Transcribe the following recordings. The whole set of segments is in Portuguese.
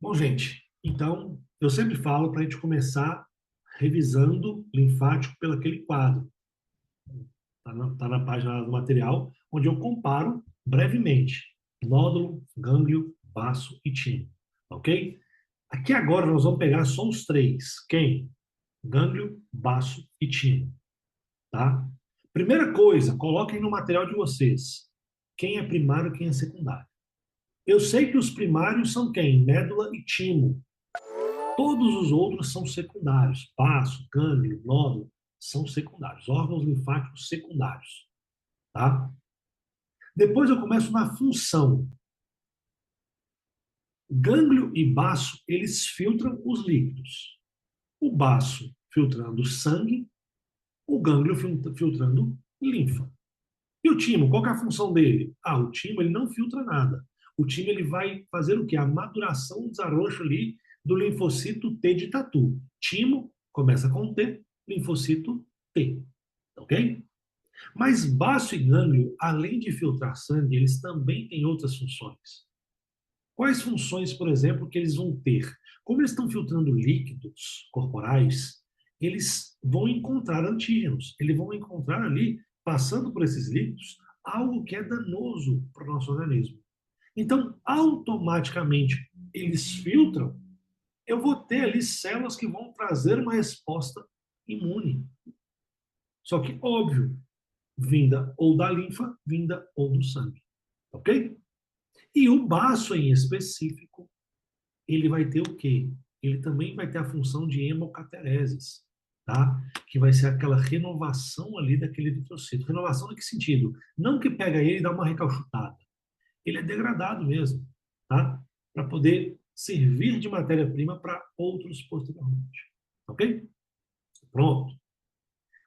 Bom, gente, então eu sempre falo para a gente começar revisando linfático pelo aquele quadro. Tá na página do material, onde eu comparo brevemente nódulo, gânglio, baço e timo. Ok? Aqui agora nós vamos pegar só os três. Quem? Gânglio, baço e timo. Tá? Primeira coisa, coloquem no material de vocês. Quem é primário e quem é secundário. Eu sei que os primários são quem? Médula e timo. Todos os outros são secundários. Baço, gânglio, nódulo, são secundários. Órgãos linfáticos secundários. Tá? Depois eu começo na função. Gânglio e baço, eles filtram os líquidos. O baço filtrando sangue, o gânglio filtrando linfa. E o timo, qual que é a função dele? O timo ele não filtra nada. O timo ele vai fazer o quê? A maturação, o desarrocho ali do linfocito T de tatu. Timo começa com T, linfocito T. Ok? Mas baço e gânglio, além de filtrar sangue, eles também têm outras funções. Quais funções, por exemplo, que eles vão ter? Como eles estão filtrando líquidos corporais, eles vão encontrar antígenos. Eles vão encontrar ali, passando por esses líquidos, algo que é danoso para o nosso organismo. Então, automaticamente, eles filtram. Eu vou ter ali células que vão trazer uma resposta imune. Só que, óbvio, vinda ou da linfa, vinda ou do sangue. Ok? E o baço em específico, ele vai ter o quê? Ele também vai ter a função de hemocatereses, tá? Que vai ser aquela renovação ali daquele eritrocito. Renovação em que sentido? Não que pega ele e dá uma recalchutada. Ele é degradado mesmo, tá? Para poder servir de matéria-prima para outros posteriormente. Ok? Pronto.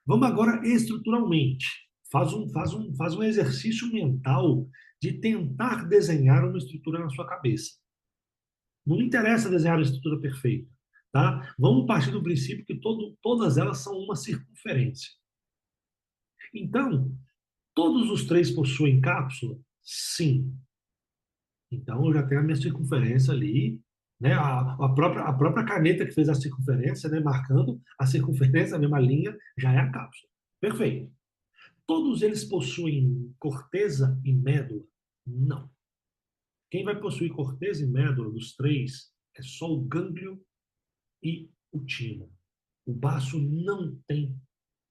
Vamos agora estruturalmente. Faz um exercício mental de tentar desenhar uma estrutura na sua cabeça. Não interessa desenhar a estrutura perfeita, tá? Vamos partir do princípio que todas elas são uma circunferência. Então, todos os três possuem cápsula? Sim. Então, eu já tenho a minha circunferência ali, né? A própria caneta que fez a circunferência, né? Marcando a circunferência, a mesma linha, já é a cápsula. Perfeito. Todos eles possuem corteza e médula? Não. Quem vai possuir corteza e médula dos três é só o gânglio e o timo. O baço não tem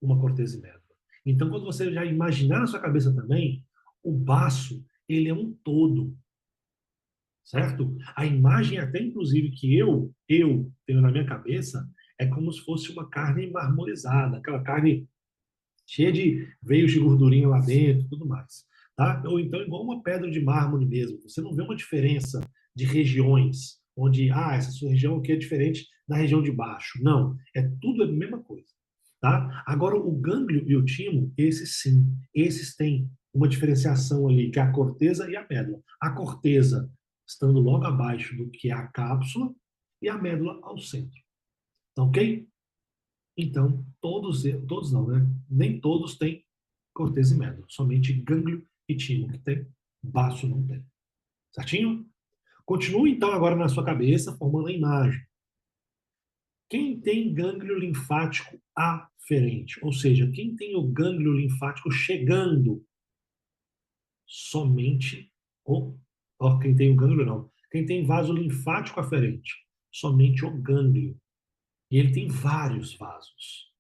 uma corteza e médula. Então, quando você já imaginar na sua cabeça também, o baço, ele é um todo, certo? A imagem até, inclusive, que eu tenho na minha cabeça é como se fosse uma carne marmorizada, aquela carne cheia de veios de gordurinha lá dentro, tudo mais, tá? Ou então igual uma pedra de mármore mesmo. Você não vê uma diferença de regiões, onde, essa sua região aqui é diferente da região de baixo. Não, é tudo a mesma coisa, tá? Agora, o gânglio e o timo, esses sim, esses têm uma diferenciação ali, que é a corteza e a médula. A corteza estando logo abaixo do que é a cápsula e a médula ao centro. Tá ok? Então, todos não, né? Nem todos têm corteza e médula, somente gânglio e timo que tem, baço não tem. Certinho? Continue então agora na sua cabeça formando a imagem. Quem tem gânglio linfático aferente, ou seja, quem tem o gânglio linfático chegando, somente quem tem o gânglio não, quem tem vaso linfático aferente, somente o gânglio. E ele tem vários vasos.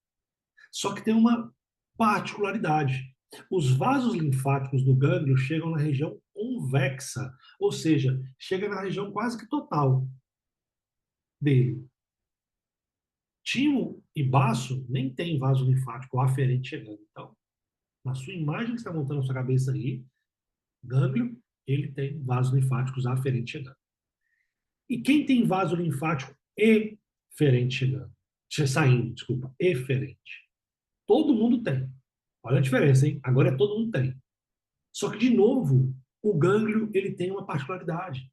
Só que tem uma particularidade. Os vasos linfáticos do gânglio chegam na região convexa, ou seja, chega na região quase que total dele. Timo e baço nem tem vaso linfático aferente chegando. Então, na sua imagem que você está montando na sua cabeça aí, gânglio, ele tem vasos linfáticos aferentes chegando. E quem tem vaso linfático eferente chegando? Saindo, desculpa, eferente. Todo mundo tem. Olha a diferença, hein? Agora todo mundo tem. Só que, de novo, o gânglio ele tem uma particularidade.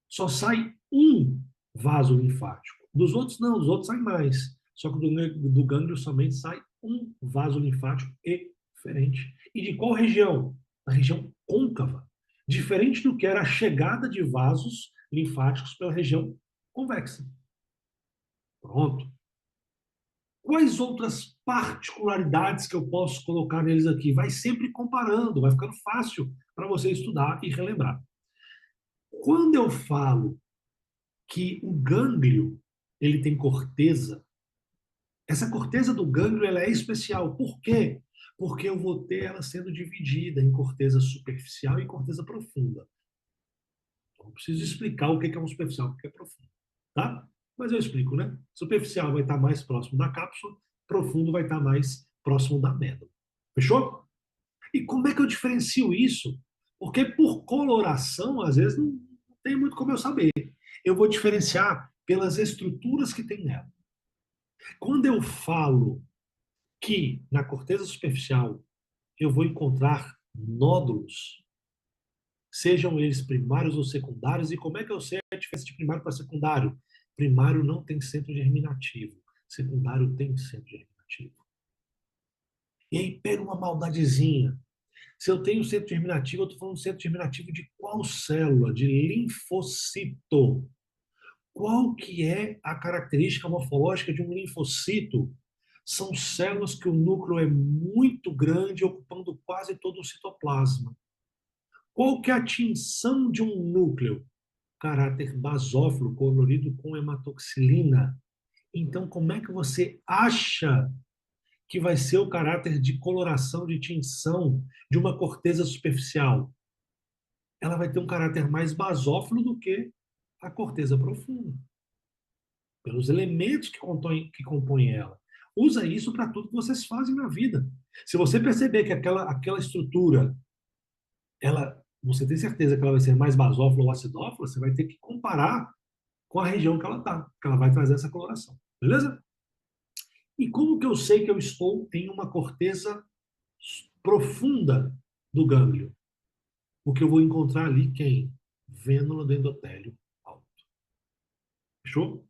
Só sai um vaso linfático. Dos outros, não, dos outros sai mais. Só que do gânglio somente sai um vaso linfático eferente. E de qual região? Na região côncava. Diferente do que era a chegada de vasos linfáticos pela região convexa. Pronto. Quais outras particularidades que eu posso colocar neles aqui? Vai sempre comparando, vai ficando fácil para você estudar e relembrar. Quando eu falo que o gânglio ele tem corteza, essa corteza do gânglio ela é especial. Por quê? Porque eu vou ter ela sendo dividida em corteza superficial e corteza profunda. Então, eu preciso explicar o que é um superficial e o que é profundo, tá? Mas eu explico, né? Superficial vai estar mais próximo da cápsula, profundo vai estar mais próximo da médula. Fechou? E como é que eu diferencio isso? Porque por coloração, às vezes, não tem muito como eu saber. Eu vou diferenciar pelas estruturas que tem nela. Quando eu falo que na corteza superficial eu vou encontrar nódulos, sejam eles primários ou secundários, e como é que eu sei a diferença de primário para secundário? Primário não tem centro germinativo, secundário tem centro germinativo. E aí pega uma maldadezinha. Se eu tenho centro germinativo, eu estou falando centro germinativo de qual célula? De linfocito. Qual que é a característica morfológica de um linfocito? São células que o núcleo é muito grande, ocupando quase todo o citoplasma. Qual que é a tinção de um núcleo? Caráter basófilo, colorido com hematoxilina. Então, como é que você acha que vai ser o caráter de coloração, de tinção de uma corteza superficial? Ela vai ter um caráter mais basófilo do que a corteza profunda, pelos elementos que compõem ela. Usa isso para tudo que vocês fazem na vida. Se você perceber que aquela estrutura, você tem certeza que ela vai ser mais basófila ou acidófila, você vai ter que comparar com a região que ela está, que ela vai trazer essa coloração. Beleza? E como que eu sei que eu estou em uma corteza profunda do gânglio? Porque eu vou encontrar ali quem? Vênula do endotélio alto. Fechou?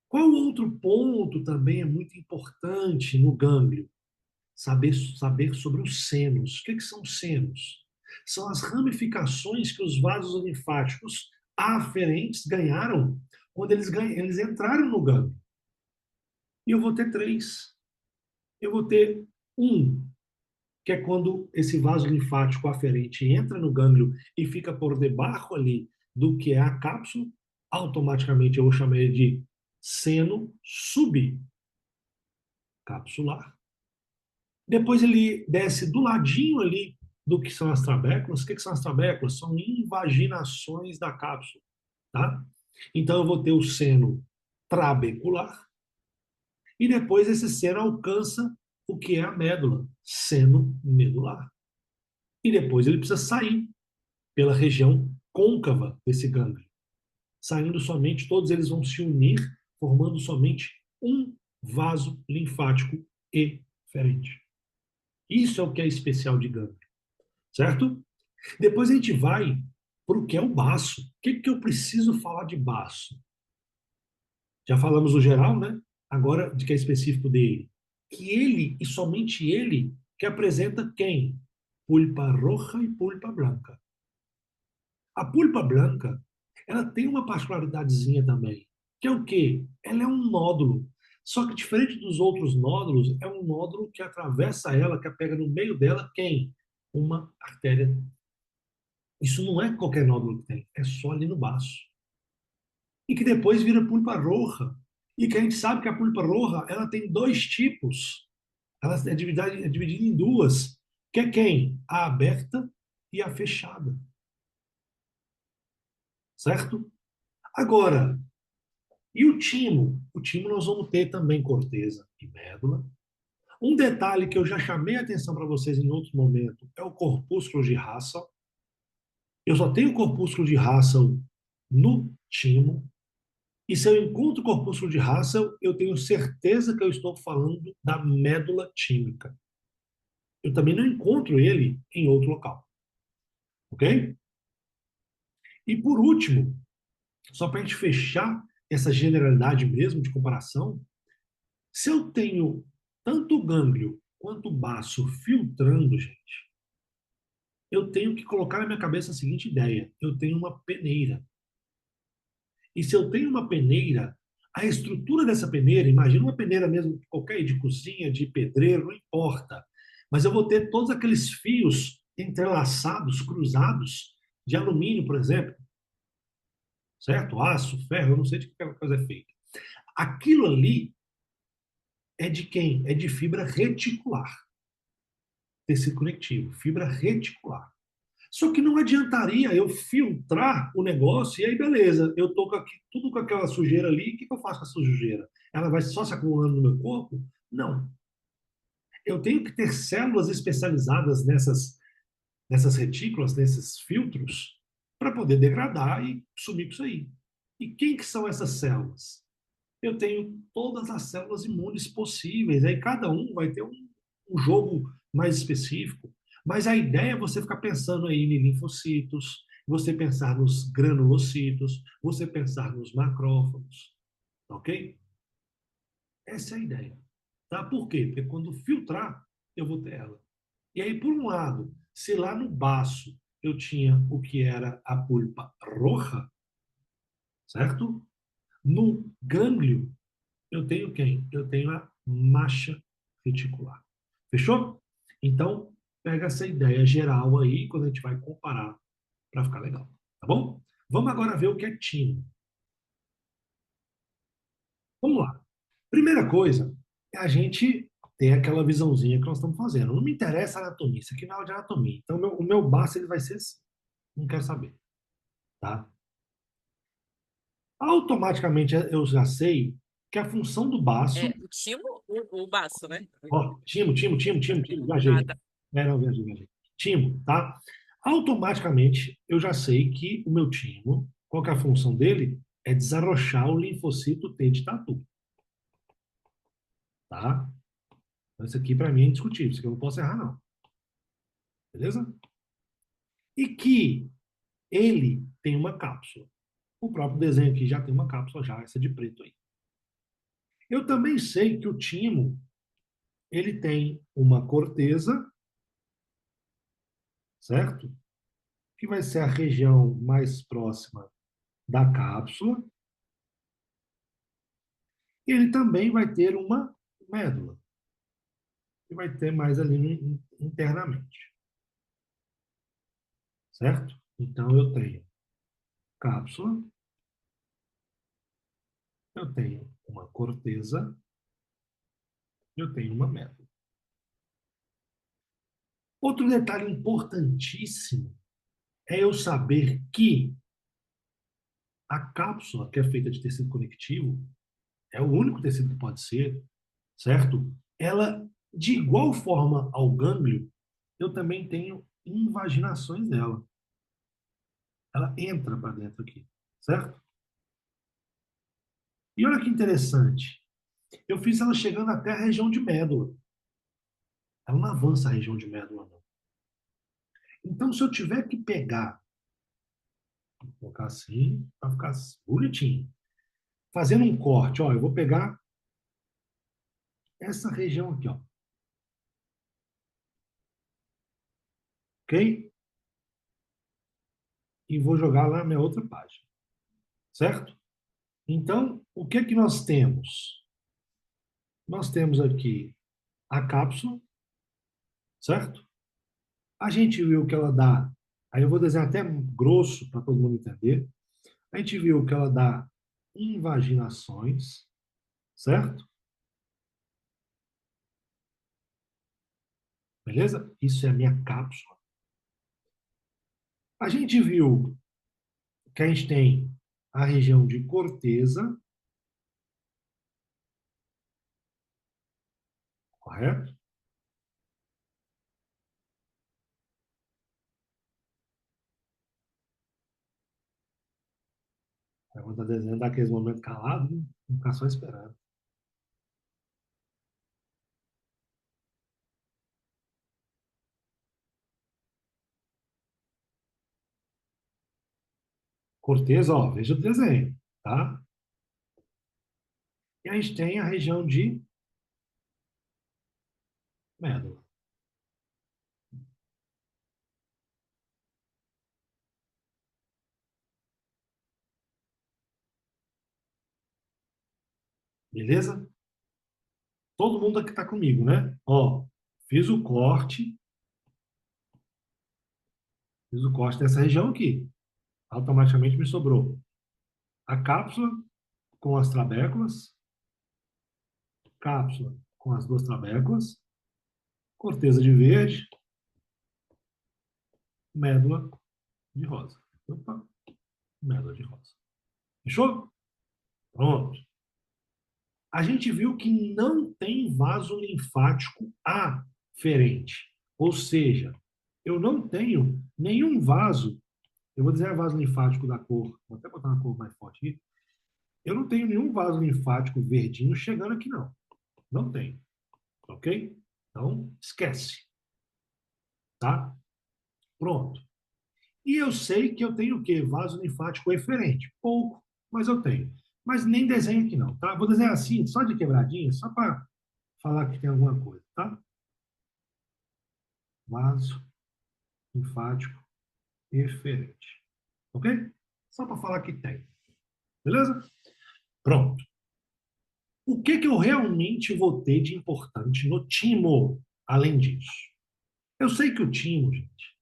Qual outro ponto também é muito importante no gânglio? Saber sobre os senos. O que são senos? São as ramificações que os vasos linfáticos aferentes ganharam quando eles entraram no gânglio. E eu vou ter três. Eu vou ter um, que é quando esse vaso linfático aferente entra no gânglio e fica por debaixo ali do que é a cápsula, automaticamente eu vou chamar ele de seno subcapsular. Depois ele desce do ladinho ali do que são as trabéculas. O que são as trabéculas? São invaginações da cápsula, tá? Então eu vou ter o seno trabecular e depois esse seno alcança o que é a médula, seno medular. E depois ele precisa sair pela região côncava desse gânglio. Saindo somente, todos eles vão se unir, formando somente um vaso linfático eferente. Isso é o que é especial de gânglio, certo? Depois a gente vai para o que é o baço. O que eu preciso falar de baço? Já falamos o geral, né? Agora, de que é específico dele. Que ele, e somente ele, que apresenta quem? Pulpa roja e pulpa branca. A pulpa branca, ela tem uma particularidadezinha também, que é o quê? Ela é um nódulo. Só que diferente dos outros nódulos, é um nódulo que atravessa ela, que pega no meio dela quem? Uma artéria. Isso não é qualquer nódulo que tem, é só ali no baço. E que depois vira pulpa roja. E que a gente sabe que a pulpa roja, ela tem dois tipos. Ela é dividida em duas, que é quem? A aberta e a fechada. Certo? Agora, e o timo? O timo nós vamos ter também corteza e médula. Um detalhe que eu já chamei a atenção para vocês em outro momento é o corpúsculo de Russell. Eu só tenho corpúsculo de Russell no timo. E se eu encontro o corpúsculo de Russell, eu tenho certeza que eu estou falando da médula tímica. Eu também não encontro ele em outro local. Ok? E por último, só para a gente fechar essa generalidade mesmo de comparação, se eu tenho tanto o gânglio quanto o baço filtrando, gente, eu tenho que colocar na minha cabeça a seguinte ideia: eu tenho uma peneira. E se eu tenho uma peneira, a estrutura dessa peneira, imagina uma peneira mesmo, qualquer de cozinha, de pedreiro, não importa. Mas eu vou ter todos aqueles fios entrelaçados, cruzados, de alumínio, por exemplo, certo? Aço, ferro, eu não sei de que aquela coisa é feita. Aquilo ali é de quem? É de fibra reticular, tecido conectivo, fibra reticular. Só que não adiantaria eu filtrar o negócio e aí, beleza, eu tô com tudo com aquela sujeira ali, o que que eu faço com essa sujeira? Ela vai só se acumulando no meu corpo? Não. Eu tenho que ter células especializadas nessas retículas, nesses filtros, para poder degradar e sumir com isso aí. E quem que são essas células? Eu tenho todas as células imunes possíveis. Aí cada um vai ter um jogo mais específico. Mas a ideia é você ficar pensando aí em linfocitos, você pensar nos granulocitos, você pensar nos macrófagos, ok? Essa é a ideia. Tá? Por quê? Porque quando filtrar, eu vou ter ela. E aí, por um lado, se lá no baço eu tinha o que era a pulpa roxa, certo? No gânglio, eu tenho quem? Eu tenho a marcha reticular. Fechou? Então, pega essa ideia geral aí quando a gente vai comparar para ficar legal. Tá bom? Vamos agora ver o que é timo. Vamos lá. Primeira coisa é a gente ter aquela visãozinha que nós estamos fazendo. Não me interessa a anatomia, isso aqui não é aula de anatomia. Então, o meu baço ele vai ser assim. Não quero saber. Tá? Automaticamente eu já sei que a função do baço. É, o timo, o baço, né? Ó, timo, Ah, viajei. tá. É, não, viajei. Timo, tá? Automaticamente, eu já sei que o meu timo, qual que é a função dele? É desarrochar o linfocito T de tatu, tá? Então, isso aqui, para mim, é indiscutível. Isso aqui eu não posso errar, não. Beleza? E que ele tem uma cápsula. O próprio desenho aqui já tem uma cápsula, já, essa de preto aí. Eu também sei que o timo, ele tem uma corteza, certo? Que vai ser a região mais próxima da cápsula. Ele também vai ter uma médula, que vai ter mais ali internamente, certo? Então, eu tenho cápsula, eu tenho uma corteza, eu tenho uma médula. Outro detalhe importantíssimo é eu saber que a cápsula, que é feita de tecido conectivo, é o único tecido que pode ser, certo? Ela, de igual forma ao gânglio, eu também tenho invaginações dela. Ela entra para dentro aqui, certo? E olha que interessante. Eu fiz ela chegando até a região de médula. Ela não avança a região de médula, não. Então, se eu tiver que pegar, vou colocar assim, para ficar bonitinho, fazendo um corte, ó, eu vou pegar essa região aqui, ó, ok? E vou jogar lá na minha outra página, certo? Então, o que é que nós temos? Nós temos aqui a cápsula, certo? A gente viu que ela dá, aí eu vou desenhar até grosso para todo mundo entender. A gente viu que ela dá invaginações, certo? Beleza? Isso é a minha cápsula. A gente viu que a gente tem a região de corteza, correto? Aí vou estar desenhando aqueles momentos calados, né? Não ficar só esperando. Corteza, ó, veja o desenho, tá? E a gente tem a região de médula. Beleza? Todo mundo aqui está comigo, né? Ó, fiz o corte, fiz o corte dessa região aqui. Automaticamente me sobrou a cápsula com as trabéculas, cápsula com as duas trabéculas, corteza de verde, médula de rosa. Opa, médula de rosa. Fechou? Pronto. A gente viu que não tem vaso linfático aferente. Ou seja, eu não tenho nenhum vaso, eu vou dizer vaso linfático da cor, vou até botar uma cor mais forte aqui. Eu não tenho nenhum vaso linfático verdinho chegando aqui, não. Não tem. Ok? Então, esquece. Tá? Pronto. E eu sei que eu tenho o quê? Vaso linfático eferente. Pouco, mas eu tenho. Mas nem desenho aqui não, tá? Vou desenhar assim, só de quebradinha, só para falar que tem alguma coisa, tá? Vaso linfático eferente. Ok? Só para falar que tem. Beleza? Pronto. O que que eu realmente vou ter de importante no timo, além disso? Eu sei que o timo, gente,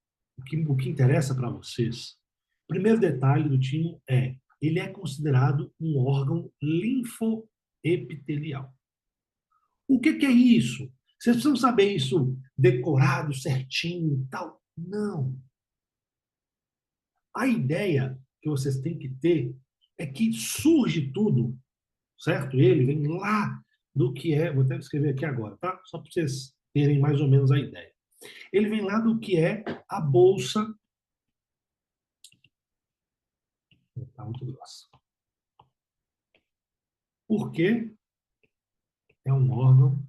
o que interessa para vocês, o primeiro detalhe do timo é, ele é considerado um órgão linfoepitelial. O que que é isso? Vocês precisam saber isso decorado, certinho e tal? Não. A ideia que vocês têm que ter é que surge tudo, certo? Ele vem lá do que é, vou até escrever aqui agora, tá? Só para vocês terem mais ou menos a ideia. Ele vem lá do que é a bolsa. Está muito grossa. Porque é um órgão,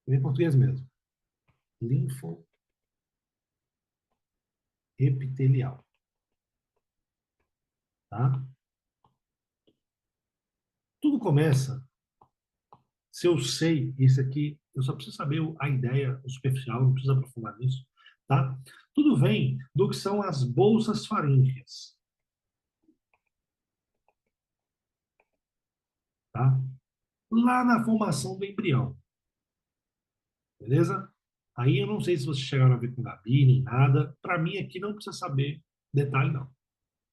em português mesmo, linfoepitelial, tá? Tudo começa, se eu sei isso aqui, eu só preciso saber a ideia superficial, não preciso aprofundar nisso, tá? Tudo vem do que são as bolsas faríngeas, tá? Lá na formação do embrião, beleza? Aí eu não sei se vocês chegaram a ver com Gabi, nem nada. Para mim aqui não precisa saber detalhe, não.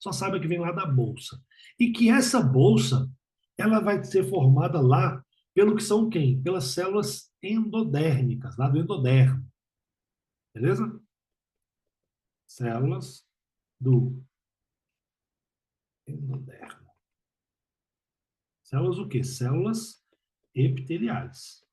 Só sabe que vem lá da bolsa. E que essa bolsa, ela vai ser formada lá pelo que são quem? Pelas células endodérmicas, lá do endodermo. Beleza? Células do endodermo. Células o quê? Células epiteliais.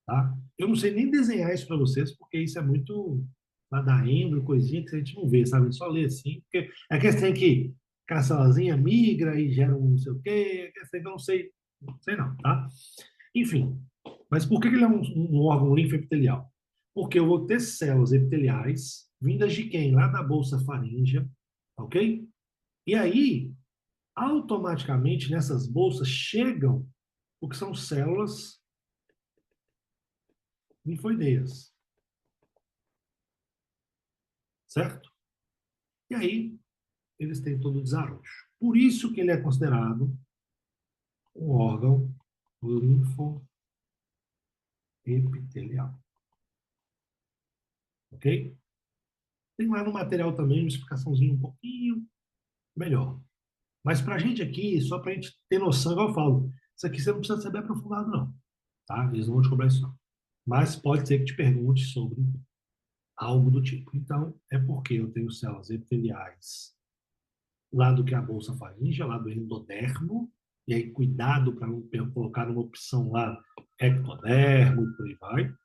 Tá? Eu não sei nem desenhar isso para vocês, porque isso é muito lá da endo, coisinha que a gente não vê, sabe? A gente só lê assim, porque é questão que aquela célulazinha migra e gera um não sei o quê, é questão que eu não sei não, tá? Enfim, mas por que ele é um órgão linfoepitelial? Porque eu vou ter células epiteliais vindas de quem? Lá da bolsa faríngea, ok? E aí, automaticamente, nessas bolsas chegam o que são células linfoideias, certo? E aí, eles têm todo o desarrocho. Por isso que ele é considerado um órgão linfoepitelial, ok? Tem lá no material também uma explicaçãozinha um pouquinho melhor. Mas para a gente aqui, só para a gente ter noção, igual eu falo, isso aqui você não precisa saber aprofundado, não. Tá? Eles não vão te cobrar isso, não. Mas pode ser que te pergunte sobre algo do tipo. Então, é porque eu tenho células epiteliais lá do que é a bolsa faríngea, lá do endodermo, e aí cuidado para não colocar uma opção lá ectodermo, por aí vai,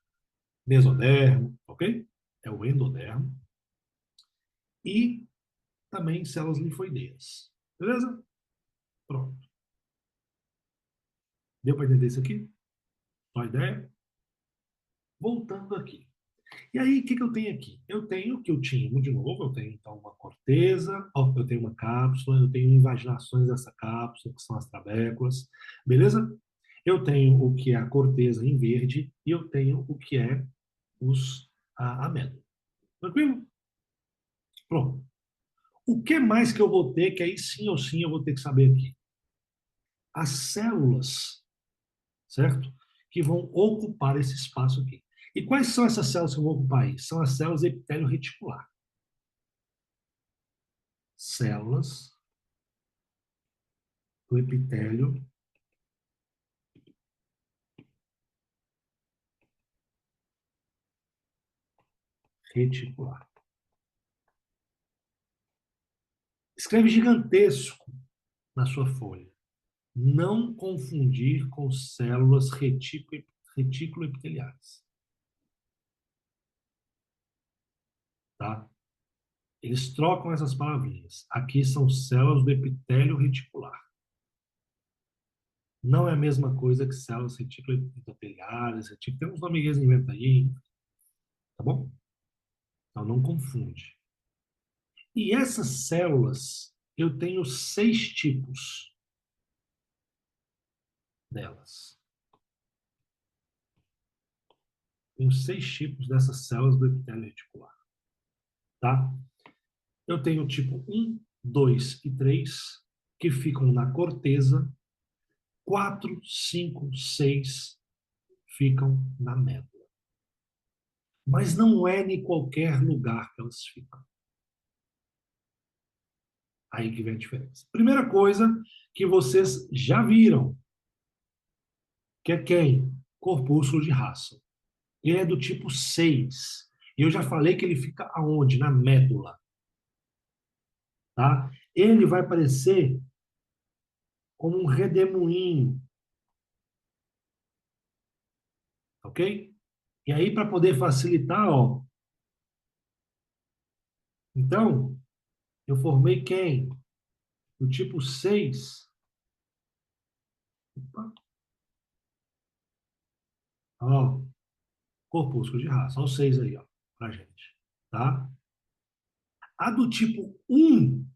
mesodermo, ok? É o endodermo. E também células linfoideias. Beleza? Pronto. Deu para entender isso aqui? Só a ideia? Voltando aqui. E aí, o que que eu tenho aqui? Eu tenho que eu timo, de novo, eu tenho então uma corteza, ó, eu tenho uma cápsula, eu tenho invaginações dessa cápsula, que são as trabéculas, beleza? Eu tenho o que é a corteza em verde e eu tenho o que é a médula. Tranquilo? Pronto. O que mais que eu vou ter, que aí sim ou sim eu vou ter que saber aqui? as células, certo? Que vão ocupar esse espaço aqui. E quais são essas células que vão ocupar isso? São as células epitélio reticular. Células do epitélio reticular. Escreve gigantesco na sua folha. Não confundir com células retículo-epiteliais. Tá? Eles trocam essas palavrinhas. Aqui são células do epitélio reticular. Não é a mesma coisa que células retículo-epiteliais. Tem uns nomes que eles inventam aí, tá bom? Então não confunde. E essas células, eu tenho 6 tipos delas. Tenho 6 tipos dessas células do epitélio reticular. Tá? Eu tenho o tipo 1, 2 e 3, que ficam na corteza. 4, 5, 6 ficam na médula. Mas não é em qualquer lugar que elas ficam. Aí que vem a diferença. Primeira coisa que vocês já viram, que é quem? Corpúsculo de Russell. Ele é do tipo 6. E eu já falei que ele fica aonde? Na médula. Tá? Ele vai aparecer como um redemoinho. Ok? E aí, para poder facilitar, ó. Então, eu formei quem? Do tipo 6. Opa, ó, corpúsculo de raça. Olha o 6 aí, ó, pra gente. Tá? A do tipo 1,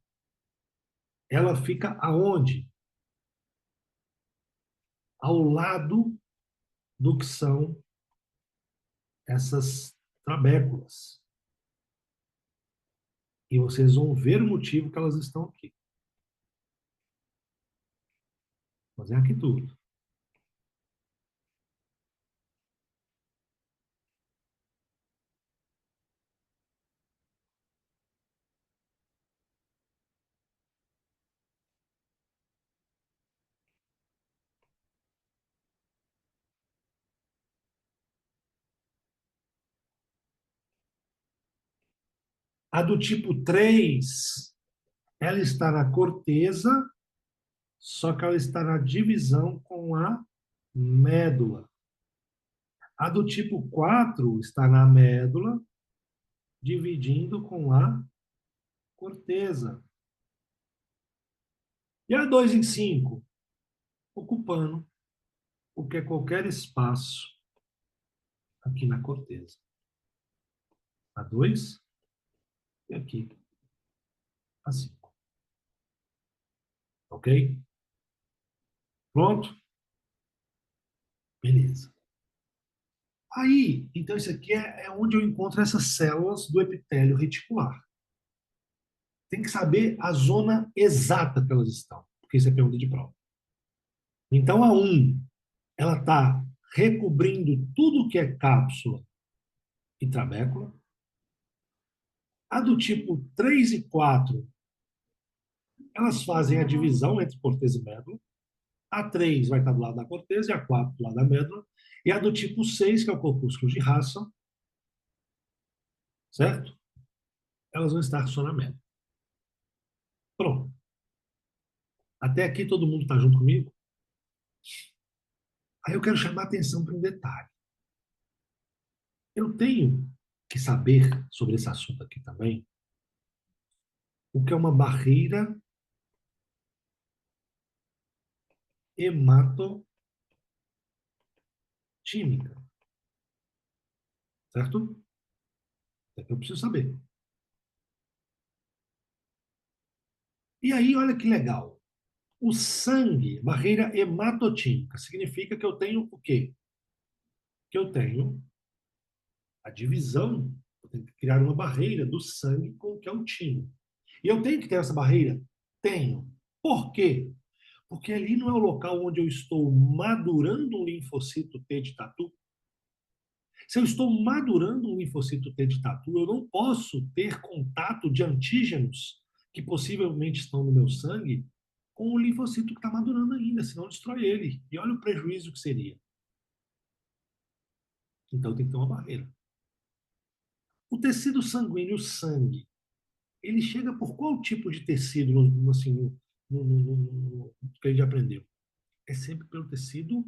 ela fica aonde? Ao lado do que são essas trabéculas. E vocês vão ver o motivo que elas estão aqui. Vou fazer aqui tudo. A do tipo 3, ela está na corteza, só que ela está na divisão com a médula. A do tipo 4 está na médula, dividindo com a corteza. E a 2 em 5? Ocupando o que é qualquer espaço aqui na corteza. A 2 e aqui a 5. Ok? Pronto? Beleza. Aí, então isso aqui é onde eu encontro essas células do epitélio reticular. Tem que saber a zona exata que elas estão, porque isso é pergunta de prova. Então, a 1, ela está recobrindo tudo que é cápsula e trabécula. A do tipo 3 e 4, elas fazem a divisão entre corteza e médula. A 3 vai estar do lado da corteza e a 4 do lado da médula. E a do tipo 6, que é o corpúsculo de Russell, certo? Elas vão estar só na médula. Pronto. Até aqui todo mundo está junto comigo? Aí eu quero chamar a atenção para um detalhe. Eu tenho que saber sobre esse assunto aqui também, o que é uma barreira hematotímica, certo? É que eu preciso saber. E aí, olha que legal. O sangue, barreira hematotímica, significa que eu tenho o quê? Que eu tenho a divisão, eu tenho que criar uma barreira do sangue com o que é o timo. E eu tenho que ter essa barreira? Tenho. Por quê? Porque ali não é o local onde eu estou madurando um linfocito T de tatu. Se eu estou madurando um linfocito T de tatu, eu não posso ter contato de antígenos que possivelmente estão no meu sangue com o linfocito que está madurando ainda, senão destrói ele. E olha o prejuízo que seria. Então tem que ter uma barreira. O tecido sanguíneo, o sangue, ele chega por qual tipo de tecido, assim, no que a gente aprendeu? É sempre pelo tecido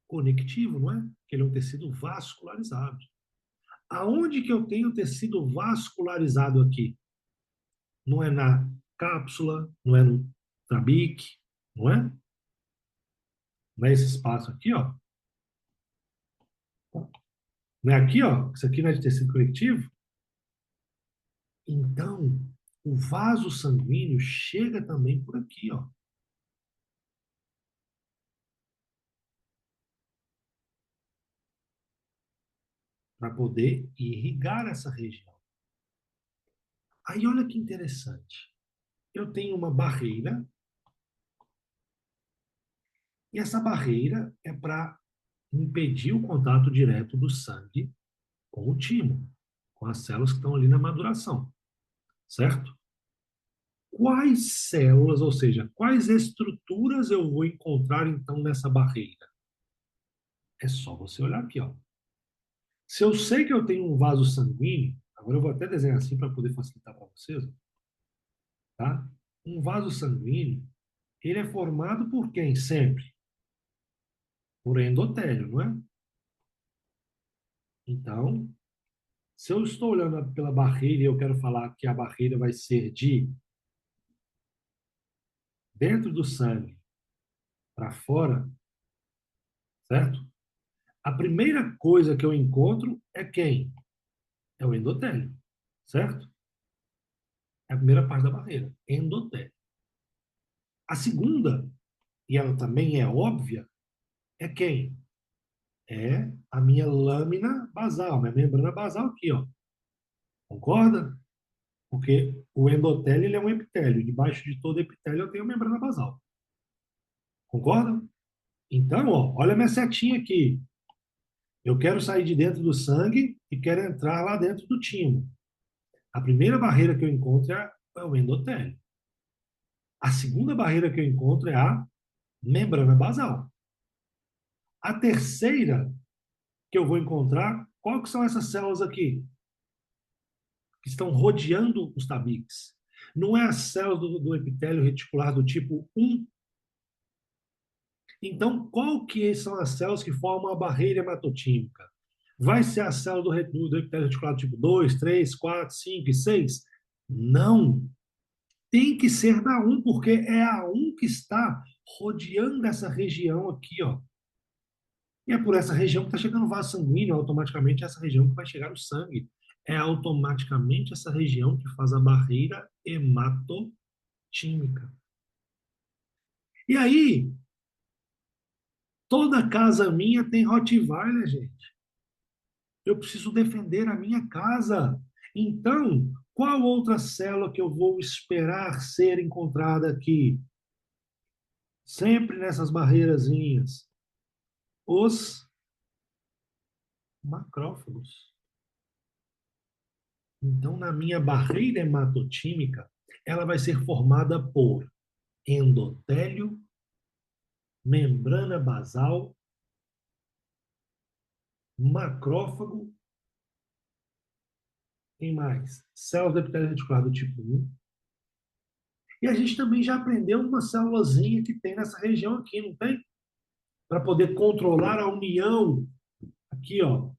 conectivo, não é? Que ele é um tecido vascularizado. Aonde que eu tenho tecido vascularizado aqui? Não é na cápsula, não é no trabique, não é? Não é esse espaço aqui, ó. Não é aqui, ó. Isso aqui não é de tecido conectivo? Então, o vaso sanguíneo chega também por aqui, ó. Para poder irrigar essa região. Aí olha que interessante. Eu tenho uma barreira, e essa barreira é para impedir o contato direto do sangue com o timo, com as células que estão ali na maduração, certo? Quais células, ou seja, quais estruturas eu vou encontrar então nessa barreira? É só você olhar aqui, ó. Se eu sei que eu tenho um vaso sanguíneo, agora eu vou até desenhar assim para poder facilitar para vocês, tá? Um vaso sanguíneo, ele é formado por quem sempre? Por endotélio, não é? Então, se eu estou olhando pela barreira e eu quero falar que a barreira vai ser de dentro do sangue para fora, certo? A primeira coisa que eu encontro é quem? É o endotélio, certo? É a primeira parte da barreira, endotélio. A segunda, e ela também é óbvia, é quem? É a minha lâmina basal, minha membrana basal aqui, ó. Concorda? Porque o endotélio ele é um epitélio. Debaixo de todo epitélio eu tenho a membrana basal. Concorda? Então, ó, olha a minha setinha aqui. Eu quero sair de dentro do sangue e quero entrar lá dentro do timo. A primeira barreira que eu encontro é o endotélio. A segunda barreira que eu encontro é a membrana basal. A terceira que eu vou encontrar, qual que são essas células aqui? Que estão rodeando os tabiques. Não é as células do epitélio reticular do tipo 1. Então, qual que são as células que formam a barreira hematotímica? Vai ser a célula do epitélio reticular do tipo 2, 3, 4, 5 e 6? Não. Tem que ser da 1, porque é a 1 que está rodeando essa região aqui, ó. E é por essa região que está chegando o vaso sanguíneo, automaticamente é essa região que vai chegar o sangue. É automaticamente essa região que faz a barreira hematotímica. E aí, toda casa minha tem Rottweiler, gente. Eu preciso defender a minha casa. Então, qual outra célula que eu vou esperar ser encontrada aqui? Sempre nessas barreirazinhas. Os macrófagos. Então, na minha barreira hematotímica, ela vai ser formada por endotélio, membrana basal, macrófago, tem mais? Células do epitélio reticular do tipo 1. E a gente também já aprendeu uma célulazinha que tem nessa região aqui, não tem? Para poder controlar a união. Aqui, ó.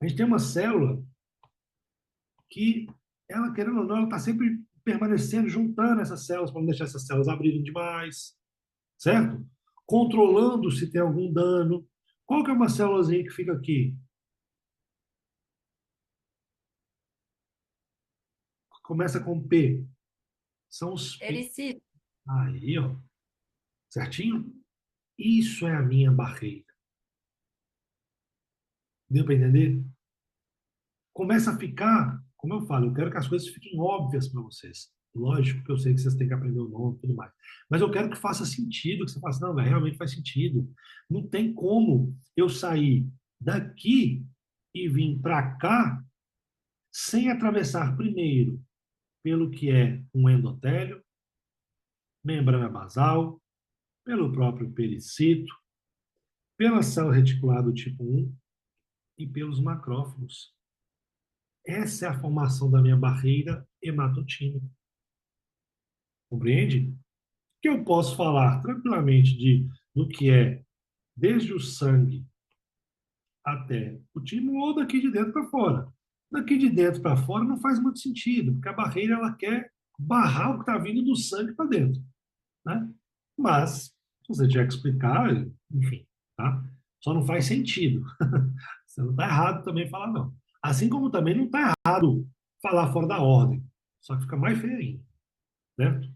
A gente tem uma célula que, ela, querendo ou não, ela está sempre permanecendo, juntando essas células para não deixar essas células abrirem demais, certo? Controlando se tem algum dano. Qual que é uma célulazinha que fica aqui? Começa com P. São os P. Ericito, Aí, ó. Certinho? Isso é a minha barreira. Deu para entender? Começa a ficar, como eu falo, eu quero que as coisas fiquem óbvias para vocês. Lógico que eu sei que vocês têm que aprender o nome e tudo mais. Mas eu quero que faça sentido, que você faça, não, velho, realmente faz sentido. Não tem como eu sair daqui e vir para cá sem atravessar primeiro pelo que é um endotélio, membrana basal, pelo próprio pericito, pela célula reticular do tipo 1 e pelos macrófagos. Essa é a formação da minha barreira hematotímica. Compreende? Que eu posso falar tranquilamente do que é desde o sangue até o timo ou daqui de dentro para fora. Daqui de dentro para fora não faz muito sentido, porque a barreira ela quer barrar o que está vindo do sangue para dentro, né? Mas, se você tiver que explicar, enfim, tá? Só não faz sentido. Você não está errado também falar não. Assim como também não está errado falar fora da ordem. Só que fica mais feio ainda, né?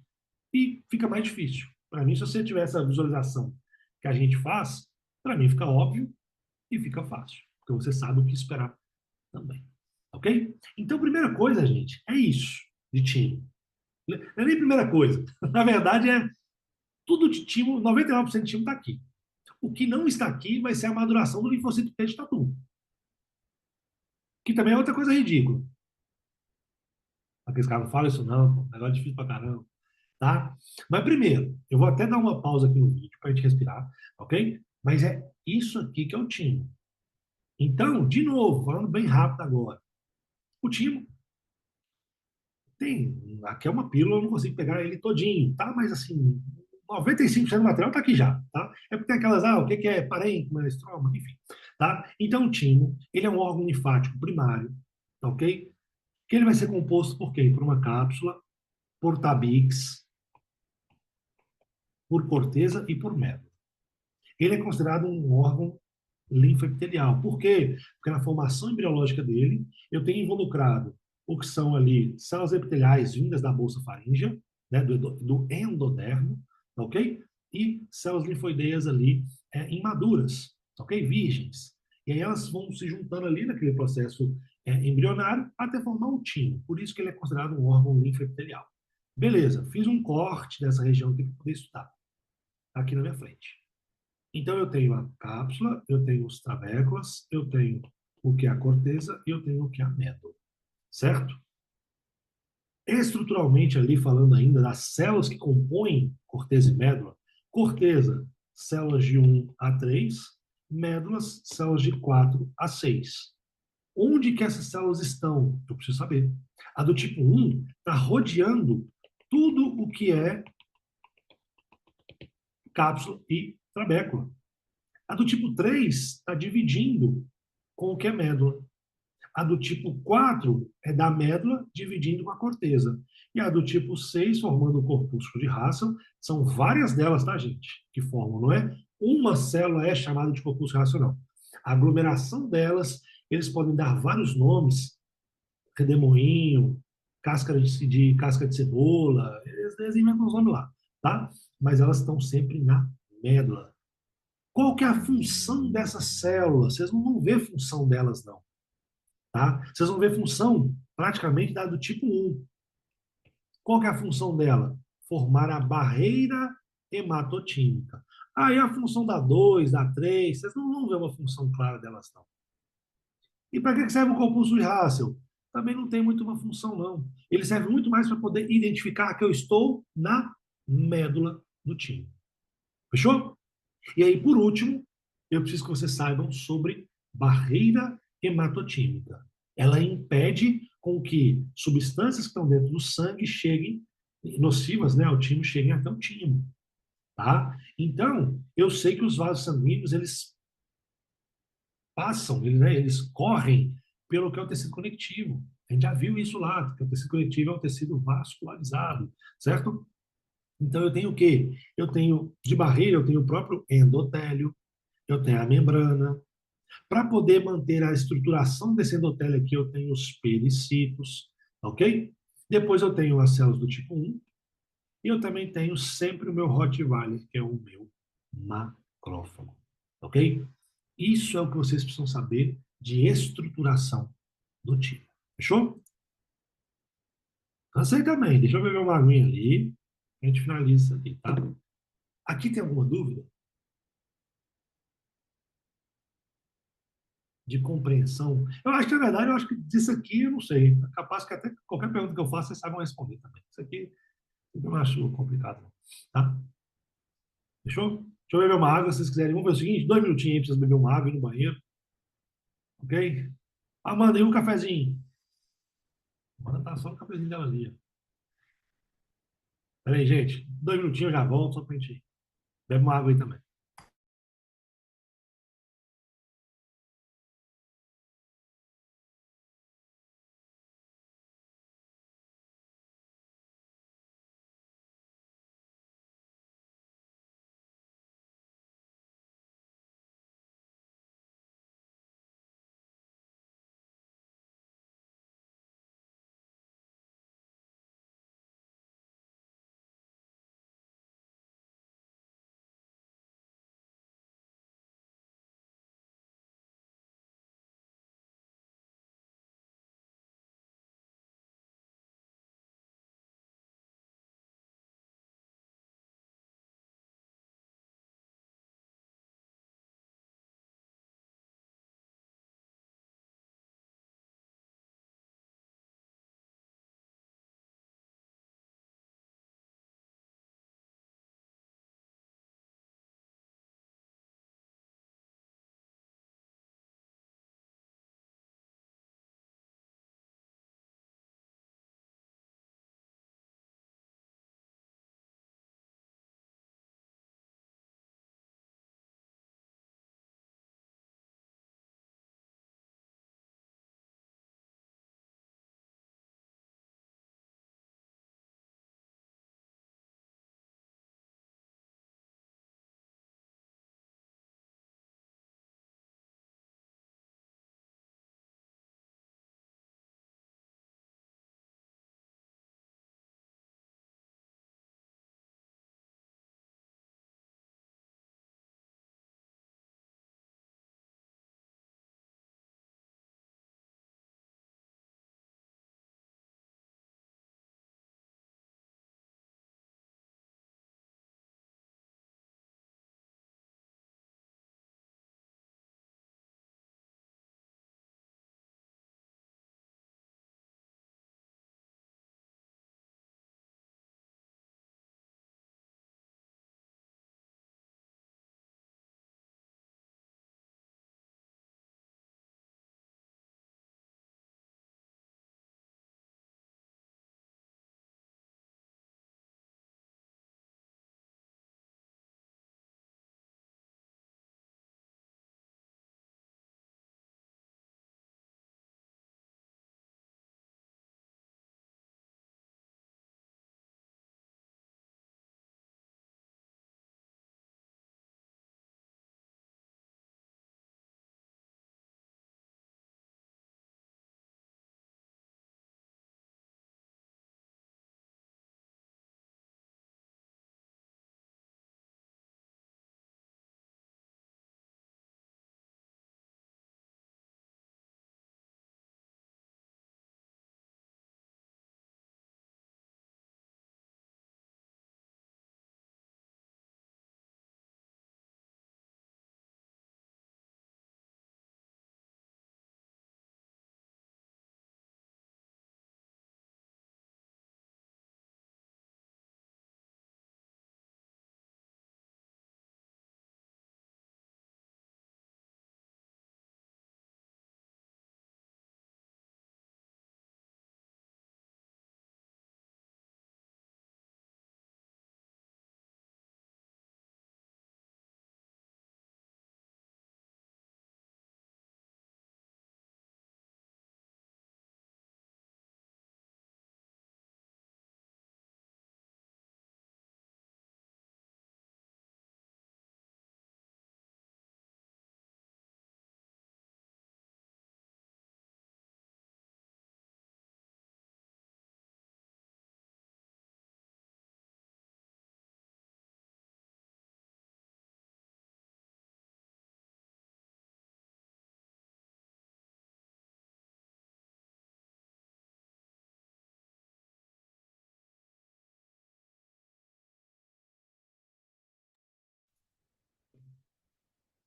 E fica mais difícil. Para mim, se você tiver essa visualização que a gente faz, para mim fica óbvio e fica fácil, porque você sabe o que esperar também. Ok? Então, primeira coisa, gente, é isso de time. Não é nem primeira coisa. Na verdade, é tudo de time, 99% de time está aqui. O que não está aqui vai ser a maduração do linfocito T de tatu. Que também é outra coisa ridícula. Aqueles caras não falam isso não, pô, negócio difícil pra caramba. Tá? Mas primeiro, eu vou até dar uma pausa aqui no vídeo para a gente respirar, ok? Mas é isso aqui que é o timo. Então, de novo, falando bem rápido agora. O timo tem, aqui é uma pílula, eu não consigo pegar ele todinho, tá? Mas assim, 95% do material tá aqui já, tá? É porque tem aquelas, o que é parênquima, estroma, enfim, tá? Então, o timo, ele é um órgão linfático primário, ok? Que ele vai ser composto por quê? Por uma cápsula, por tabix, por corteza e por médula. Ele é considerado um órgão linfoepitelial. Por quê? Porque na formação embriológica dele, eu tenho involucrado o que são ali células epiteliais vindas da bolsa faríngea, né, do endodermo, ok? E células linfoideias ali imaduras, ok? Virgens. E aí elas vão se juntando ali naquele processo embrionário até formar o timo. Por isso que ele é considerado um órgão linfoepitelial. Beleza, fiz um corte dessa região aqui para poder estudar. Tá aqui na minha frente. Então, eu tenho a cápsula, eu tenho os trabéculas, eu tenho o que é a corteza e eu tenho o que é a médula, certo? Estruturalmente, ali falando ainda das células que compõem corteza e médula, corteza, células de 1 a 3, médulas, células de 4 a 6. Onde que essas células estão? Eu preciso saber. A do tipo 1 está rodeando tudo o que é cápsula e trabécula. A do tipo 3 está dividindo com o que é médula. A do tipo 4 é da médula dividindo com a corteza. E a do tipo 6, formando o corpúsculo de Russell, são várias delas, tá, gente? Que formam, não é? Uma célula é chamada de corpúsculo racional. A aglomeração delas, eles podem dar vários nomes, redemoinho, casca de cebola, eles inventam os nomes lá, tá? Mas elas estão sempre na médula. Qual que é a função dessas células? Vocês não vão ver função delas, não. Tá? Vocês vão ver função praticamente da do tipo 1. Qual que é a função dela? Formar a barreira hematotímica. Aí a função da 2, da 3, vocês não vão ver uma função clara delas, não. E para que serve o corpúsculo de Russell? Também não tem muito uma função, não. Ele serve muito mais para poder identificar que eu estou na médula do timo. Fechou? E aí, por último, eu preciso que vocês saibam sobre barreira hematotímica. Ela impede com que substâncias que estão dentro do sangue cheguem, nocivas, né, ao timo, cheguem até o timo. Tá? Então, eu sei que os vasos sanguíneos, eles passam, eles, né, eles correm pelo que é o tecido conectivo. A gente já viu isso lá, que o tecido conectivo é um tecido vascularizado, certo? Então, eu tenho o quê? Eu tenho, de barreira, eu tenho o próprio endotélio, eu tenho a membrana. Para poder manter a estruturação desse endotélio aqui, eu tenho os pericitos, ok? Depois eu tenho as células do tipo 1, e eu também tenho sempre o meu Rottweiler, que é o meu macrófago, ok? Isso é o que vocês precisam saber de estruturação do tipo. Fechou? Você também. Deixa eu beber uma aguinha ali. A gente finaliza isso aqui, tá? Aqui tem alguma dúvida de compreensão? Eu acho que, na verdade, eu acho que disso aqui eu não sei. É capaz que até qualquer pergunta que eu faça, vocês saibam responder também. Isso aqui eu não acho complicado, não. Tá? Fechou? Deixa eu beber uma água, se vocês quiserem. Vamos ver o seguinte: 2 minutinhos aí pra vocês beberem uma água e ir no banheiro. Ok? Amanda, e um cafezinho? Amanda tá só no cafezinho dela ali. Peraí, gente. 2 minutinhos eu já volto, só pra gente. Bebe uma água aí também.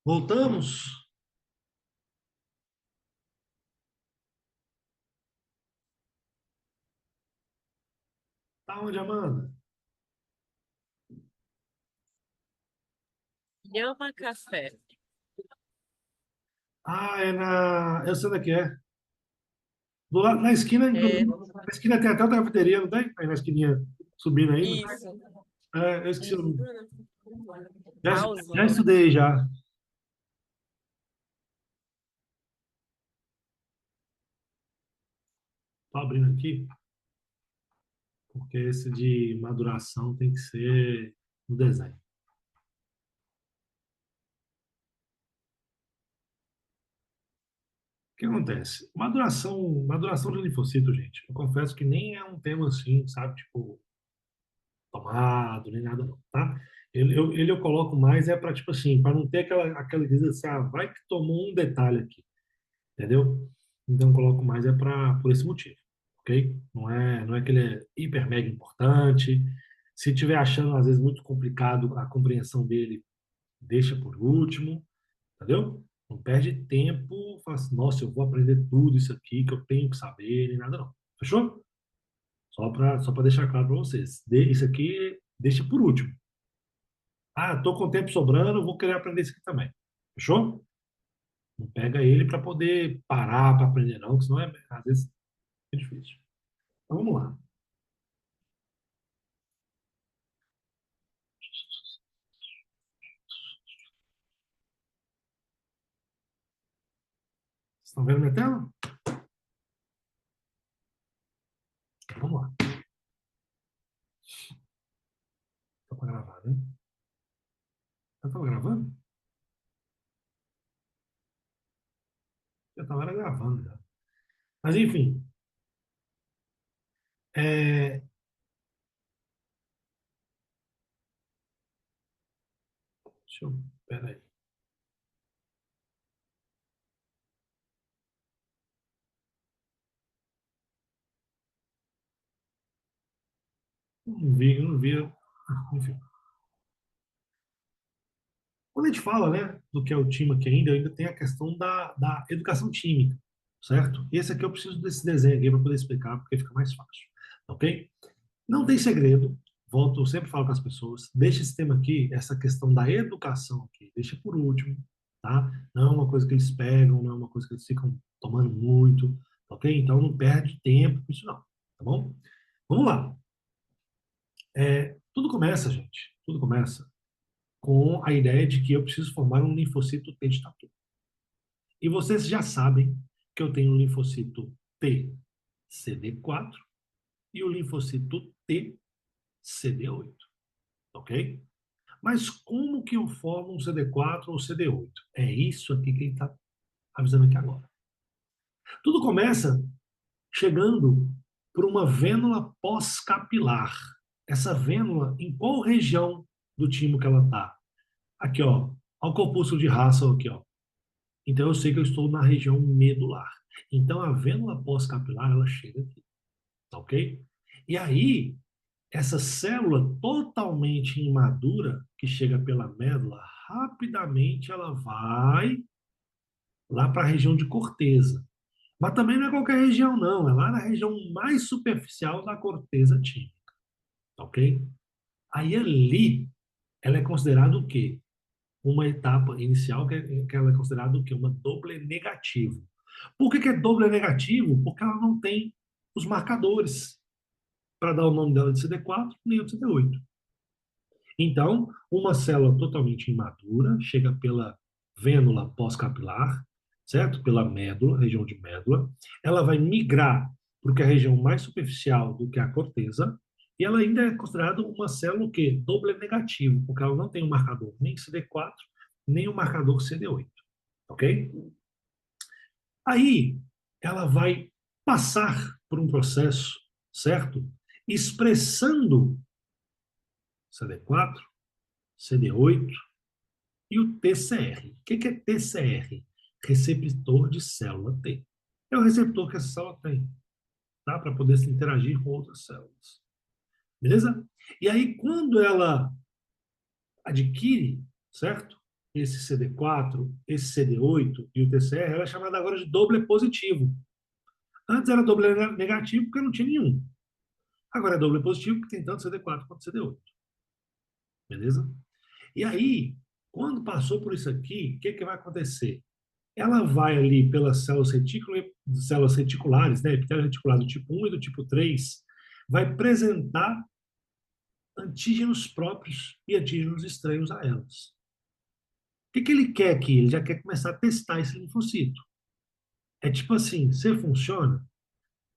Voltamos? Tá onde, Amanda? Llama Café. Ah, é na. Eu sei onde é que é. Do lado, na esquina, É, inclusive. Na esquina tem até outra cafeteria, não tem? Aí na esquininha subindo ainda. isso. É, eu esqueci o Isso. nome. Já, House, o já nome. estudei já. Tô abrindo aqui, porque esse de maduração tem que ser no desenho. O que acontece? Maduração de linfocito, gente. Eu confesso que nem é um tema assim, sabe? Tipo, tomado, nem nada não, tá? Ele eu coloco mais é para tipo assim, para não ter aquela coisa assim, ah, vai que tomou um detalhe aqui, entendeu? Então eu coloco mais é para por esse motivo, ok? Não é que ele é hiper mega importante. Se tiver achando às vezes muito complicado a compreensão dele, deixa por último, entendeu? Não perde tempo, fala assim, nossa, eu vou aprender tudo isso aqui que eu tenho que saber, nem nada não. Fechou? Só para deixar claro para vocês. Isso aqui deixa por último. Ah, estou com tempo sobrando, vou querer aprender isso aqui também. Fechou? Não pega ele para poder parar para aprender, não, que senão às vezes é difícil. Então vamos lá. Vocês estão vendo minha tela? Vamos lá. Está para gravar, né? Já estava gravando? Já estava gravando, já. Mas enfim, é... deixa eu. Pera aí. Não vi. Enfim. Quando a gente fala, né, do que é o time aqui ainda tem a questão da educação tímica, certo? Esse aqui eu preciso desse desenho aqui para poder explicar, porque fica mais fácil, ok? Não tem segredo, volto, eu sempre falo com as pessoas, deixa esse tema aqui, essa questão da educação aqui, deixa por último, tá? Não é uma coisa que eles pegam, não é uma coisa que eles ficam tomando muito, ok? Então não perde tempo com isso não, tá bom? Vamos lá. Tudo começa, gente, tudo começa com a ideia de que eu preciso formar um linfocito T de tatu. E vocês já sabem que eu tenho o linfocito T CD4 e o linfocito T CD8, ok? Mas como que eu formo um CD4 ou CD8? É isso aqui que ele está avisando aqui agora. Tudo começa chegando por uma vênula pós-capilar. Essa vênula, em qual região do timo que ela está? Aqui, ó, ao corpúsculo de Russell aqui, ó. Então eu sei que eu estou na região medular. Então a vênula pós-capilar ela chega aqui, tá ok? E aí essa célula totalmente imadura que chega pela médula, rapidamente ela vai lá para a região de corteza. Mas também não é qualquer região não, é lá na região mais superficial da corteza típica, tá ok? Aí ali ela é considerada o quê? Uma etapa inicial que ela é considerada o quê? Uma doble negativo. Por que é doble negativo? Porque ela não tem os marcadores para dar o nome dela de CD4 nem o de CD8. Então, uma célula totalmente imatura chega pela vênula pós-capilar, certo? Pela médula, região de médula. Ela vai migrar para o que é a região mais superficial do que a corteza, e ela ainda é considerada uma célula o quê? Doble negativo, porque ela não tem um marcador nem CD4, nem o marcador CD8, ok? Aí ela vai passar por um processo, certo? Expressando CD4, CD8 e o TCR. O que é TCR? Receptor de célula T. É o receptor que essa célula tem, tá? Para poder se interagir com outras células. Beleza? E aí, quando ela adquire, certo? esse CD4, esse CD8 e o TCR, ela é chamada agora de doble positivo. Antes era doble negativo porque não tinha nenhum. Agora é doble positivo porque tem tanto CD4 quanto CD8. Beleza? E aí, quando passou por isso aqui, o que, que vai acontecer? Ela vai ali pelas células reticulares, né, epitélio reticular do tipo 1 e do tipo 3, vai apresentar antígenos próprios e antígenos estranhos a elas. O que, que ele quer aqui? Ele já quer começar a testar esse linfocito. É tipo assim, você funciona?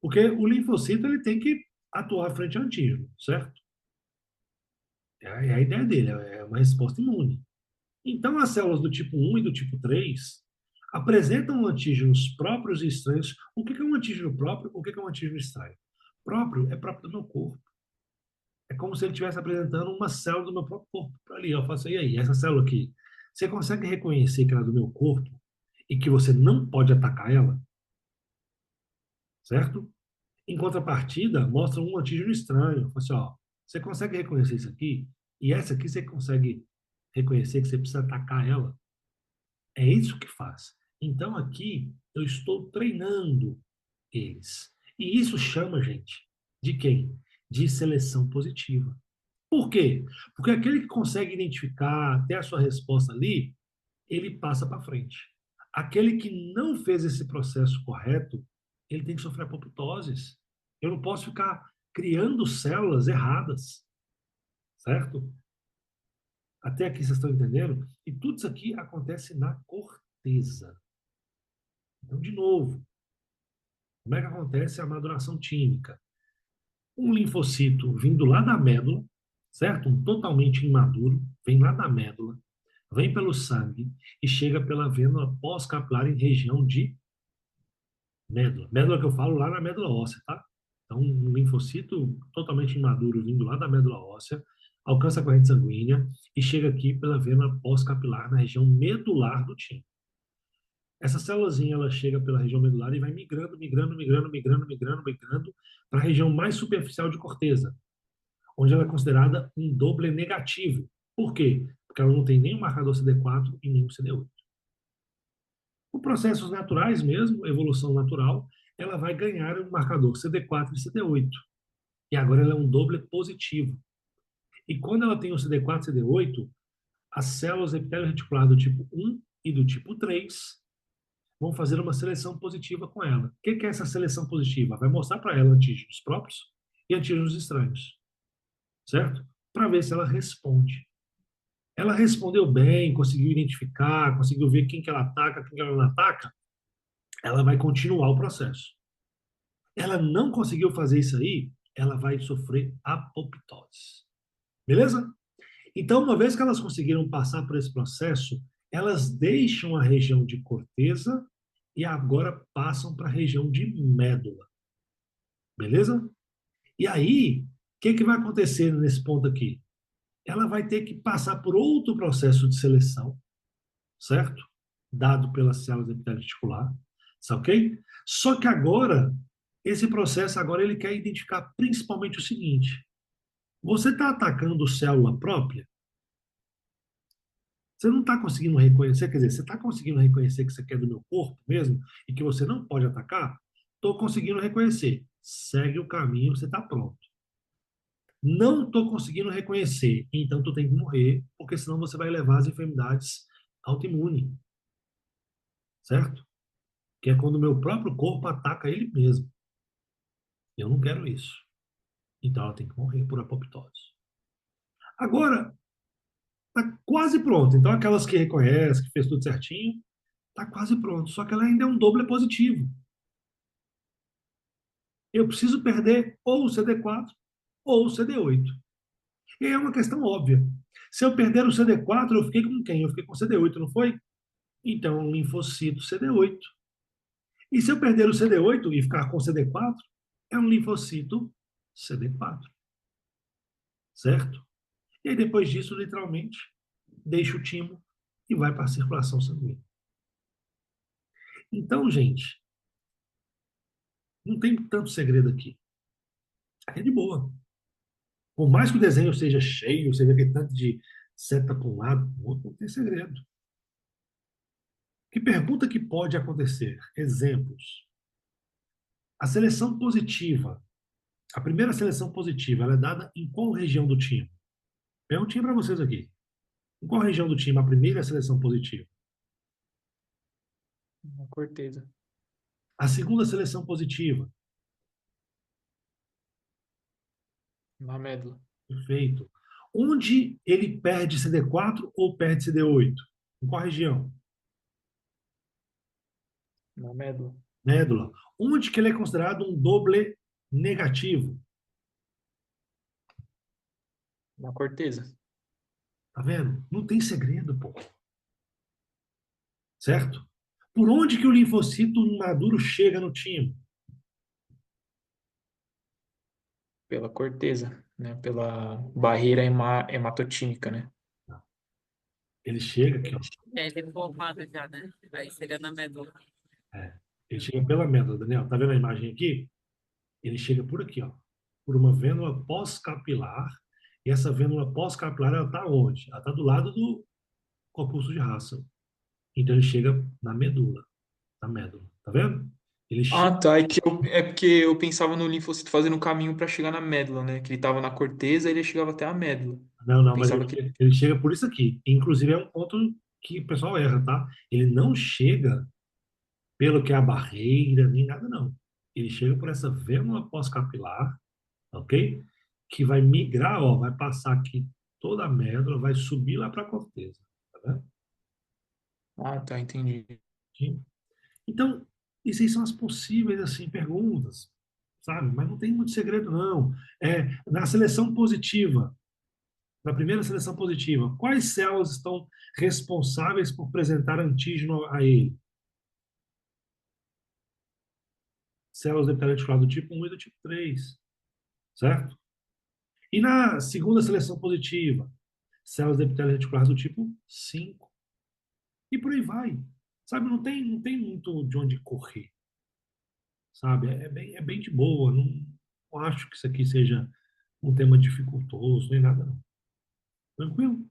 Porque o linfocito ele tem que atuar frente ao antígeno, certo? É a ideia dele, é uma resposta imune. Então, as células do tipo 1 e do tipo 3 apresentam antígenos próprios e estranhos. O que é um antígeno próprio? O que é um antígeno estranho? Próprio é próprio do meu corpo. É como se ele estivesse apresentando uma célula do meu próprio corpo para ali. Eu faço, e aí, essa célula aqui, você consegue reconhecer que ela é do meu corpo e que você não pode atacar ela, certo? Em contrapartida, mostra um antígeno estranho. Eu falo assim, ó, você consegue reconhecer isso aqui? E essa aqui você consegue reconhecer que você precisa atacar ela? É isso que faz. Então aqui eu estou treinando eles. E isso chama, gente, de quem? De seleção positiva. Por quê? Porque aquele que consegue identificar, ter a sua resposta ali, ele passa para frente. Aquele que não fez esse processo correto, ele tem que sofrer apoptoses. Eu não posso ficar criando células erradas, certo? Até aqui vocês estão entendendo? E tudo isso aqui acontece na corteza. Então, de novo, como é que acontece a maduração tímica? Um linfocito vindo lá da médula, certo? Um totalmente imaduro, vem lá da médula, vem pelo sangue e chega pela vena pós-capilar em região de médula. Médula que eu falo lá na médula óssea, tá? Então, um linfocito totalmente imaduro vindo lá da médula óssea, alcança a corrente sanguínea e chega aqui pela vena pós-capilar na região medular do timo. Essa célulazinha ela chega pela região medular e vai migrando, migrando, migrando, migrando, migrando, migrando para a região mais superficial de corteza, onde ela é considerada um doble negativo. Por quê? Porque ela não tem nem o marcador CD4 e nem o CD8. Por processos naturais mesmo, evolução natural, ela vai ganhar um marcador CD4 e CD8. E agora ela é um doble positivo. E quando ela tem o CD4 e CD8, as células epitélio reticular do tipo 1 e do tipo 3 vão fazer uma seleção positiva com ela. O que é essa seleção positiva? Vai mostrar para ela antígenos próprios e antígenos estranhos, certo? Para ver se ela responde. Ela respondeu bem, conseguiu identificar, conseguiu ver quem que ela ataca, quem que ela não ataca, ela vai continuar o processo. Ela não conseguiu fazer isso aí, ela vai sofrer apoptose. Beleza? Então, uma vez que elas conseguiram passar por esse processo, elas deixam a região de corteza e agora passam para a região de médula. Beleza? E aí, o que vai acontecer nesse ponto aqui? Ela vai ter que passar por outro processo de seleção, certo? Dado pelas células epitélio reticular, ok? Só que agora, esse processo agora ele quer identificar principalmente o seguinte: você está atacando célula própria? Você não está conseguindo reconhecer, quer dizer, você está conseguindo reconhecer que você quer do meu corpo mesmo e que você não pode atacar? Estou conseguindo reconhecer. Segue o caminho, você está pronto. Não estou conseguindo reconhecer, então tu tem que morrer, porque senão você vai levar as enfermidades autoimunes, certo? Que é quando o meu próprio corpo ataca ele mesmo. Eu não quero isso. Então ela tem que morrer por apoptose. Agora, está quase pronto. Então aquelas que reconhecem, que fez tudo certinho, está quase pronto. Só que ela ainda é um doble positivo. Eu preciso perder ou o CD4 ou o CD8. E aí é uma questão óbvia. Se eu perder o CD4, eu fiquei com quem? Eu fiquei com o CD8, não foi? Então, um linfocito CD8. E se eu perder o CD8 e ficar com o CD4, é um linfocito CD4. Certo? E aí, depois disso, literalmente, deixa o timo e vai para a circulação sanguínea. Então, gente, não tem tanto segredo aqui. É de boa. Por mais que o desenho seja cheio, você vê que tanto de seta para um lado, para o outro, não tem segredo. Que pergunta que pode acontecer? Exemplos. A seleção positiva, a primeira seleção positiva, ela é dada em qual região do time? Perguntinha para vocês aqui. Em qual região do time a primeira seleção positiva? Na corteza. A segunda seleção positiva? Na médula. Perfeito. Onde ele perde CD4 ou perde CD8? Em qual região? Na médula. Médula. Onde que ele é considerado um doble negativo? Na corteza. Tá vendo? Não tem segredo, pô. Certo? Por onde que o linfocito maduro chega no time? Pela corteza, né? Pela barreira hematotímica, né? Ele chega aqui, ó. É, ele é formado já, né? Aí seria na medula. É. Ele chega pela médula, Daniel. Tá vendo a imagem aqui? Ele chega por aqui, ó. Por uma vênula pós-capilar. E essa vênula pós-capilar, ela tá onde? Ela tá do lado do corpúsculo de Russell. Então ele chega na medula. Na médula. Tá vendo? Ele Ah, chega. tá. É porque eu pensava no linfócito fazendo um caminho para chegar na médula, né? Que ele tava na corteza e ele chegava até a médula. Não, não, mas Pensava que. ele chega por isso aqui. Inclusive é um ponto que o pessoal erra, tá? Ele não chega pelo que é a barreira, nem nada, não. Ele chega por essa vênula pós-capilar, ok? Que vai migrar, ó, vai passar aqui toda a médula, vai subir lá para a corteza, tá vendo? Ah, tá, entendi. Sim. Então, isso aí são as possíveis, assim, perguntas, sabe? Mas não tem muito segredo, não. Na seleção positiva, na primeira seleção positiva, quais células estão responsáveis por apresentar antígeno a ele? Células do epitélio reticular do tipo 1 e do tipo 3, certo? E na segunda seleção positiva, células do epitélio reticular do tipo 5. E por aí vai. Sabe, não tem muito de onde correr. Sabe, é bem de boa. Não acho que isso aqui seja um tema dificultoso, nem nada, não. Tranquilo?